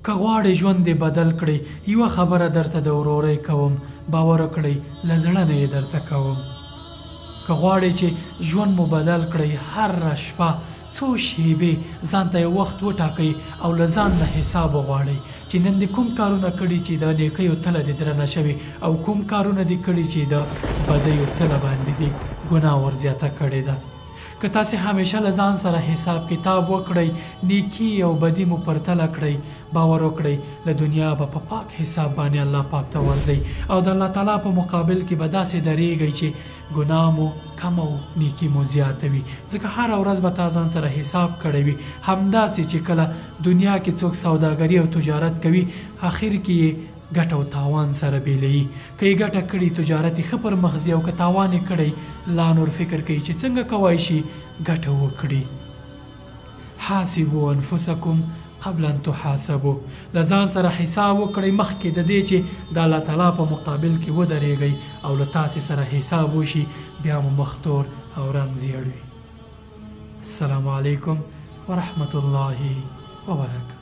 که غواړې ژوند دې بدل کړئ یوه خبره درته د ورورۍ کوم باور وکړئ له زړه نه یې درته کوم که غواړئ چې ژوند مو بدل کړئ هره شپه څو شیبې ځان ته یو وخت وټاکئ او له ځان نه حساب وغواړئ چې نن دې کوم کارونه کړي چې د نیکیو تله دې درنه شوې او کوم کارونه دې کړي چې د بدیو تله باندې دې ګناه ورزیاته کړې ده که تاسې همیشه له ځان سره حساب کتاب وکړئ نیکي او بدي مو پرتله کړئ باور وکړئ له دنیا به په پاک حساب باندې الله پاک ته ورځئ او د الله تعالی په مقابل کې به داسې درېږئ چې ګناه مو کم او نیکي مو زیاته وي ځکه هره ورځ به تا ځان سره حساب کړی وي همداسې چې کله دنیا کې څوک سوداګري او تجارت کوي اخر کې یې ګټه او تاوان سره بیلوي که یې ګټه کړي تجارت یې ښه پر مخ ځي او که تاوان یې کړی لا نور فکر کوي چې څنګه کولی شي ګټه وکړي حاسبوا انفسکم قبل ان تحاسبوا له ځان سره حساب وکړئ مخکې د دې چې د الله تعالی په مقابل کې ودرېږئ او له تاسې سره حساب وشي بیا مو مخ تور او رنګ زیړ وي السلام علیکم ورحمة الله وبرکاته